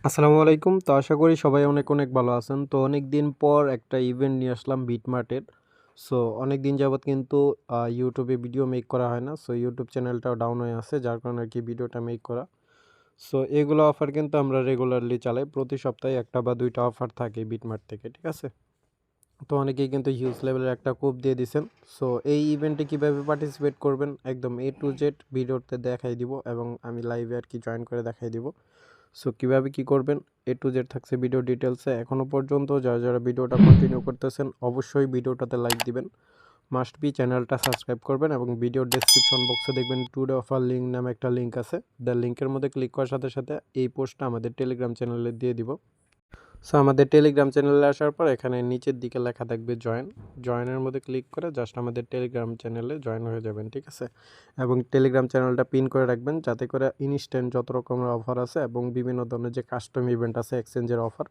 আসসালামু আলাইকুম। তো আশা করি সবাই অনেক, অনেক ভালো আছেন। তো অনেকদিন পর একটা ইভেন্ট নিয়ে আসলাম বিটমার্টের। সো অনেকদিন যাবৎ কিন্তু YouTube এ ভিডিও মেক করা হয় না। সো YouTube চ্যানেলটাও ডাউন হয়ে আছে। যার কারণে আরকি ভিডিওটা মেক করা। সো এগুলো অফার কিন্তু আমরা রেগুলারলি চালাই। প্রতি সপ্তাহে ১ টা বা ২ টা অফার থাকে বিটমার্ট থেকে। ঠিক আছে? তো অনেকেই কিন্তু হিউজ লেভেলের একটা কোপ দিয়ে দিছেন। সো এই ইভেন্টে কিভাবে পার্টিসিপেট করবেন একদম A to Z ভিডিওতে দেখাই দিব এবং আমি লাইভে আরকি জয়েন করে দেখাই দিব। সো কীভাবে কী করবেন A to Z থাকছে ভিডিও ডিটেলসে। এখনও পর্যন্ত যারা ভিডিওটা কন্টিনিউ করতেছেন অবশ্যই ভিডিওটাতে লাইক দিবেন। মাস্ট বি চ্যানেলটা সাবস্ক্রাইব করবেন এবং ভিডিওর ডেসক্রিপশন বক্সে দেখবেন টুডে অফার লিঙ্ক নামে একটা লিঙ্ক আছে। লিঙ্কের মধ্যে ক্লিক করার সাথে সাথে এই পোস্টটা আমাদের টেলিগ্রাম চ্যানেলে দিয়ে দিব। সো আমাদের টেলিগ্রাম চ্যানেলে আসার পর এখানে নিচের দিকে লেখা থাকবে জয়েন। জয়েনের মধ্যে ক্লিক করে জাস্ট আমাদের টেলিগ্রাম চ্যানেলে জয়েন হয়ে যাবেন, ঠিক আছে? এবং টেলিগ্রাম চ্যানেলটা পিন করে রাখবেন যাতে করে ইনস্ট্যান্ট যত রকমের অফার আছে এবং বিভিন্ন ধরনের যে কাস্টম ইভেন্ট আছে এক্সচেঞ্জের অফার,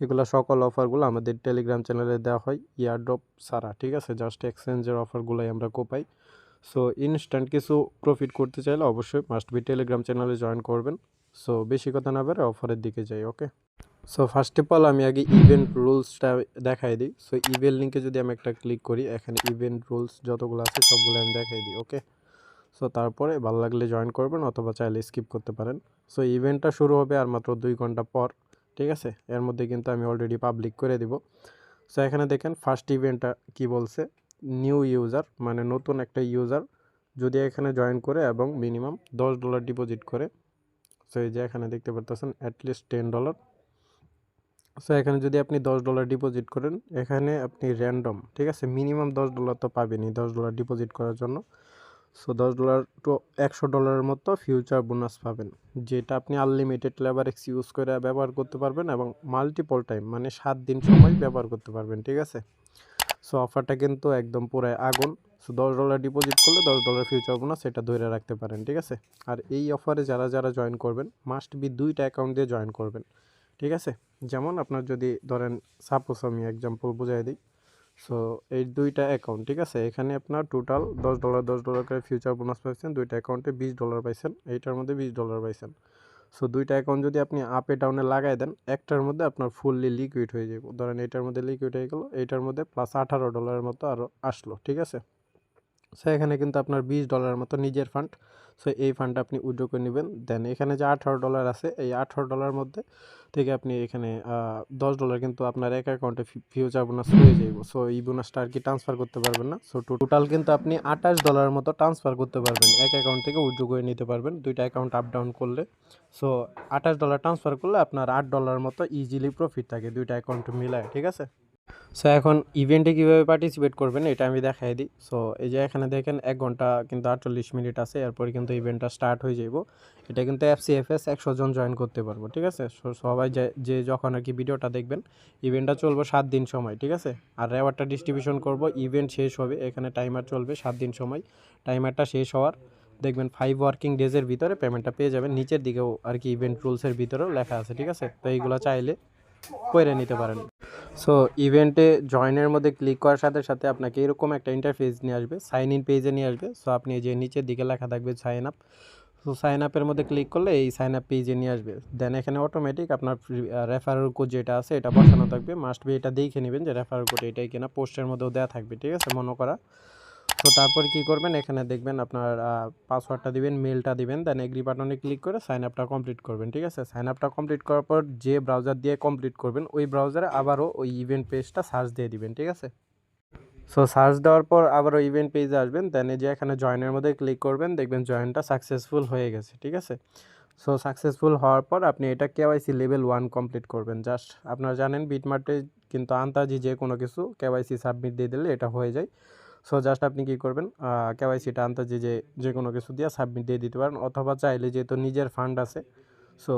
এগুলো সকল অফারগুলো আমাদের টেলিগ্রাম চ্যানেলে দেওয়া হয় ইয়ারড্রপ ছাড়া, ঠিক আছে? জাস্ট এক্সচেঞ্জের অফারগুলোই আমরা কোপাই। সো ইনস্ট্যান্ট কিছু প্রফিট করতে চাইলে অবশ্যই মাস্ট বি টেলিগ্রাম চ্যানেলে জয়েন করবেন। সো বেশি কথা না বেরে অফারের দিকে যাই, ওকে? সো ফার্স্ট অফ অল আমি আগে ইভেন্ট রুলসটা দেখাই দিই। সো ইভেন্ট লিঙ্কে যদি আমি একটা ক্লিক করি এখানে ইভেন্ট রুলস যতগুলো আছে সবগুলো আমি দেখাই দিই, ওকে? সো তারপরে ভালো লাগলে জয়েন করবেন অথবা চাইলে স্কিপ করতে পারেন। সো ইভেন্টটা শুরু হবে আর মাত্র 2 ঘন্টা পর, ঠিক আছে? এর মধ্যে কিন্তু আমি অলরেডি পাবলিক করে দিব। সো এখানে দেখেন ফার্স্ট ইভেন্টটা কি বলছে, নিউ ইউজার মানে নতুন একটা ইউজার যদি এখানে জয়েন করে এবং মিনিমাম $10 ডিপোজিট করে। সো এই যে এখানে দেখতে পারতেছেন অ্যাটলিস্ট $10। সো এখানে যদি আপনি $10 ডিপোজিট করেন এখানে আপনি র্যান্ডম, ঠিক আছে? মিনিমাম $10 তো পাবেনই $10 ডিপোজিট করার জন্য। সো $10 টু $100 মতো ফিউচার বোনাস পাবেন, যেটা আপনি আনলিমিটেড লেভারেক্স ইউজ করে ব্যবহার করতে পারবেন এবং মাল্টিপল টাইম মানে 7 দিন সময় ব্যবহার করতে পারবেন, ঠিক আছে? সো অফারটা কিন্তু একদম পুরাই আগুন। সো $10 ডিপোজিট করলে $10 ফিউচার বোনাস এটা ধরে রাখতে পারেন, ঠিক আছে? আর এই অফারে যারা জয়েন করবেন মাস্ট বি 2টা অ্যাকাউন্ট দিয়ে জয়েন করবেন, ঠিক আছে? যেমন আপনার যদি ধরেন সাপোজ আমি এক্সাম্পল বুঝাই দিই। সো এই 2টা অ্যাকাউন্ট, ঠিক আছে? এখানে আপনার টোটাল $10 করে ফিউচার বোনাস পাইছেন, 2টা অ্যাকাউন্টে $20 পাইছেন, এইটার মধ্যে $20 পাইছেন। সো 2টা অ্যাকাউন্ট যদি আপনি আপে ডাউনে লাগাই দেন একটার মধ্যে আপনার ফুললি লিকুইড হয়ে যাবে। ধরেন এটার মধ্যে লিকুইড হয়ে গেল, এইটার মধ্যে প্লাস $18 মতো আরও আসলো, ঠিক আছে? সো এখানে কিন্তু আপনার $20 মতো নিজের ফান্ড। সো এই ফান্ডটা আপনি উইথড্র করে নেবেন। দেন এখানে যে $18 আছে এই $18 মধ্যে থেকে আপনি এখানে $10 কিন্তু আপনার এক অ্যাকাউন্টে ফিউচার বোনাস হয়ে যাইব। সো এই বোনাসটা আর কি ট্রান্সফার করতে পারবেন না। সো টোটাল কিন্তু আপনি $28 মতো ট্রান্সফার করতে পারবেন। এক অ্যাকাউন্ট থেকে উইথড্র করে নিতে পারবেন 2টা অ্যাকাউন্ট আপ ডাউন করলে। সো $28 ট্রান্সফার করলে আপনার $8 মতো ইজিলি প্রফিট থাকে 2টা অ্যাকাউন্ট মিলায়, ঠিক আছে? সো এখন ইভেন্টে কীভাবে পার্টিসিপেট করবেন এটা আমি দেখাই দিই। সো এই যে এখানে দেখেন 1 ঘন্টা কিন্তু 48 মিনিট আছে, এরপরে কিন্তু ইভেন্টটা স্টার্ট হয়ে যাইব। এটা কিন্তু FCFS 100 জন জয়েন করতে পারবো, ঠিক আছে? সবাই যে যখন আর কি ভিডিওটা দেখবেন ইভেন্টটা চলবে 7 দিন সময়, ঠিক আছে? আর রেওয়ার্ডটা ডিস্ট্রিবিউশন করব ইভেন্ট শেষ হবে, এখানে টাইমার চলবে 7 দিন সময়। টাইমারটা শেষ হওয়ার দেখবেন 5 ওয়ার্কিং ডেজের ভিতরে পেমেন্টটা পেয়ে যাবেন। নিচের দিকেও আর কি ইভেন্ট রুলসের ভিতরেও লেখা আছে, ঠিক আছে? তো এইগুলো চাইলে করে নিতে পারেন। সো ইভেন্টে জয়েনের মধ্যে ক্লিক করার সাথে সাথে আপনাকে এরকম একটা ইন্টারফেস নিয়ে আসবে, সাইন ইন পেজে নিয়ে আসবে। সো আপনি এই যে নিচের দিকে লেখা থাকবে সাইন আপ। সো সাইন আপের মধ্যে ক্লিক করলে এই সাইন আপ পেজে নিয়ে আসবে। দেন এখানে অটোমেটিক আপনার রেফারেল কোড যেটা আছে এটা বসানো থাকবে। মাস্ট বি এটা দেখে নেবেন যে রেফারেল কোড এটাই কিনা, পোস্টের মধ্যেও দেওয়া থাকবে, ঠিক আছে? মনে করা। তো তারপর কি করবেন এখানে দেখবেন আপনার পাসওয়ার্ডটা দিবেন, মেলটা দিবেন, দেন এগ্রি বাটনে ক্লিক করে সাইন আপটা কমপ্লিট করবেন, ঠিক আছে? সাইন আপটা কমপ্লিট করার পর যে ব্রাউজার দিয়ে কমপ্লিট করবেন ওই ব্রাউজারে আবারও ওই ইভেন্ট পেজটা সার্চ দিয়ে দিবেন, ঠিক আছে? সো সার্চ দেওয়ার পর আবারও ইভেন্ট পেজে আসবেন, দেন এই যে এখানে জয়েনের মধ্যে ক্লিক করবেন, দেখবেন জয়েনটা সাকসেসফুল হয়ে গেছে, ঠিক আছে? সো সাকসেসফুল হওয়ার পর আপনি এটা কেওয়াইসি লেভেল 1 কমপ্লিট করবেন। জাস্ট আপনারা জানেন বিটমার্টে কিন্তু আন্তাজি যে কোনো কিছু কেওয়াইসি সাবমিট দিয়ে দিলে এটা হয়ে যায়। সো জাস্ট আপনি কী করবেন, কেওয়াইসিটা আন্তাজি যে কোনো কিছু দিয়ে সাবমিট দিয়ে দিতে পারেন, অথবা চাইলে যেহেতু নিজের ফান্ড আছে সো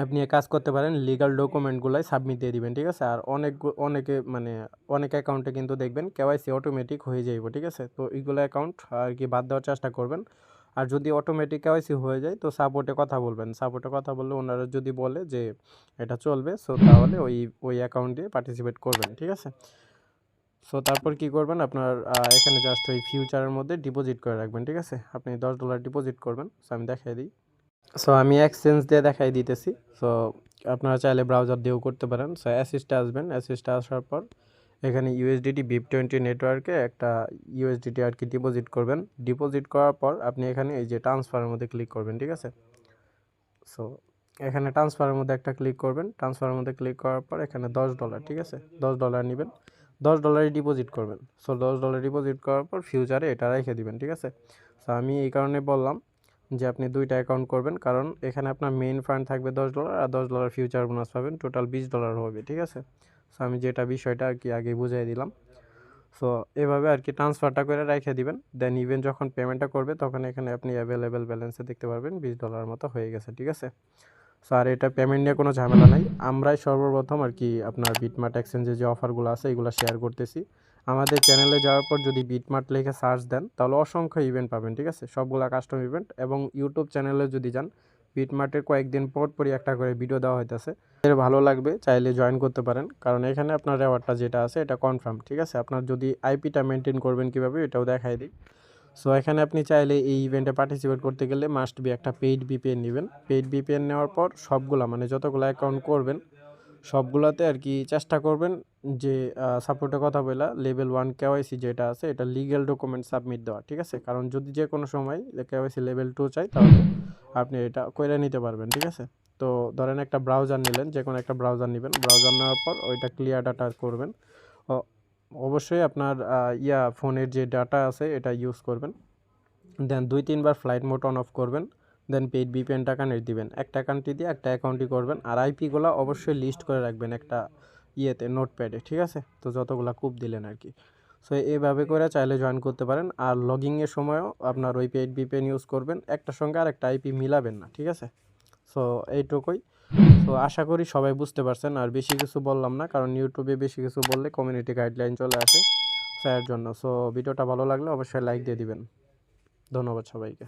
আপনি কাজ করতে পারেন লিগাল ডকুমেন্টগুলাই সাবমিট দিয়ে দিবেন, ঠিক আছে? আর অনেকে মানে অনেক অ্যাকাউন্টে কিন্তু দেখবেন কেওয়াইসি অটোমেটিক হয়ে যাইব, ঠিক আছে? তো এইগুলো অ্যাকাউন্ট আর কি বাদ দেওয়ার চেষ্টা করবেন। আর যদি অটোমেটিক কেওয়াইসি হয়ে যায় তো সাপোর্টে কথা বলবেন। সাপোর্টে কথা বললে ওনারা যদি বলে যে এটা চলবে সো তাহলে ওই অ্যাকাউন্ট দিয়ে পার্টিসিপেট করবেন, ঠিক আছে? সো তারপর কি করবেন আপনার এখানে জাস্ট ওই ফিউচারের মধ্যে ডিপোজিট করে রাখবেন, ঠিক আছে? আপনি $10 ডিপোজিট করবেন। সো আমি দেখাই দিই। সো আমি এক্সচেঞ্জ দিয়ে দেখাই দিতেছি। সো আপনারা চাইলে ব্রাউজার দিয়েও করতে পারেন। সো অ্যাসিস্টে আসবেন, অ্যাসিস্টে আসার পর এখানে ইউএসডিটি BIP20 নেটওয়ার্কে একটা ইউএসডিটি আর কি ডিপোজিট করবেন। ডিপোজিট করার পর আপনি এখানে এই যে ট্রান্সফারের মধ্যে ক্লিক করবেন, ঠিক আছে। সো এখানে ট্রান্সফারের মধ্যে একটা ক্লিক করবেন, ট্রান্সফারের মধ্যে ক্লিক করার পর এখানে $10, ঠিক আছে, $10 নেবেন, $10 ডিপোজিট করবেন। সো $10 ডিপোজিট করার পর ফিউচারে এটা রেখে দিবেন, ঠিক আছে। সো আমি এই কারণে বললাম যে আপনি দুইটা অ্যাকাউন্ট করবেন, কারণ এখানে আপনার মেইন ফান্ড থাকবে $10 আর $10 ফিউচার বোনাস পাবেন, টোটাল $20 হবে, ঠিক আছে। সো আমি যেটা বিষয়টা আর কি আগে বুঝিয়ে দিলাম। সো এভাবে আর কি ট্রান্সফারটা করে রেখে দিবেন, দেন ইভেন যখন পেমেন্টটা করবে তখন এখানে আপনি অ্যাভেলেবেল ব্যালেন্সে দেখতে পারবেন $20 মতো হয়ে গেছে, ঠিক আছে। সো আর এটা পেমেন্ট নিয়ে কোনো ঝামেলা নাই। আমরাই সর্বপ্রথম আর কি আপনার বিটমার্ট এক্সচেঞ্জে যে অফারগুলো আছে এগুলো শেয়ার করতেছি। আমাদের চ্যানেলে যাওয়ার পর যদি বিটমার্ট লিখে সার্চ দেন তাহলে অসংখ্য ইভেন্ট পাবেন, ঠিক আছে, সবগুলা কাস্টম ইভেন্ট। এবং ইউটিউব চ্যানেলে যদি যান, বিটমার্টের কয়েকদিন পর পরই একটা করে ভিডিও দেওয়া হইতেছে, এর ভালো লাগবে, চাইলে জয়েন করতে পারেন, কারণ এখানে আপনার রেওয়ার্ডটা যেটা আছে এটা কনফার্ম, ঠিক আছে। আপনার যদি আইপিটা মেনটেন করবেন কীভাবে এটাও দেখাই দিই। সো এখানে আপনি চাইলে এই ইভেন্টে পার্টিসিপেট করতে গেলে মাস্ট বি একটা পেইড বিপিএন নেবেন। পেইড বিপিএন নেওয়ার পর সবগুলা মানে যতগুলো অ্যাকাউন্ট করবেন সবগুলাতে আর কি চেষ্টা করবেন যে সাপোর্টের কথা বলা লেভেল 1 কেওয়াইসি যেটা আছে এটা লিগ্যাল ডকুমেন্ট সাবমিট দেওয়া, ঠিক আছে। কারণ যদি যে কোনো সময় কেওয়াইসি লেভেল 2 চাই তাহলে আপনি এটা করে নিতে পারবেন, ঠিক আছে। তো ধরেন একটা ব্রাউজার নিলেন, যে কোনো একটা ব্রাউজার নেবেন, ব্রাউজার নেওয়ার পর ওইটা ক্লিয়ার ডাটা করবেন। অবশ্যই আপনার ফোনের যে ডাটা আছে এটা ইউজ করবেন। দেন 2-3 বার ফ্লাইট মোড অন অফ করবেন। দেন পেইড বিপিএনটা কানেক্ট দিবেন, একটা অ্যাকাউন্টে দিয়ে একটা অ্যাকাউন্টই করবেন। আর আইপিগুলো অবশ্যই লিস্ট করে রাখবেন একটা নোটপ্যাডে, ঠিক আছে, তো যতগুলো কূপ দিলেন আর কি। সো এইভাবে করে চাইলে জয়েন করতে পারেন। আর লগিংয়ের সময়ও আপনার ওই পেইড বিপিএন ইউজ করবেন, একটার সঙ্গে আর একটা আইপি মিলাবেন না, ঠিক আছে। সো এইটুকুই। তো আশা করি সবাই বুঝতে পারছেন, আর বেশি কিছু বললাম না, কারণ ইউটিউবে বেশি কিছু বললে কমিউনিটি গাইডলাইন চলে আসে, স্যার জন্য। সো ভিডিওটা ভালো লাগলে অবশ্যই লাইক দিয়ে দিবেন। ধন্যবাদ সবাইকে।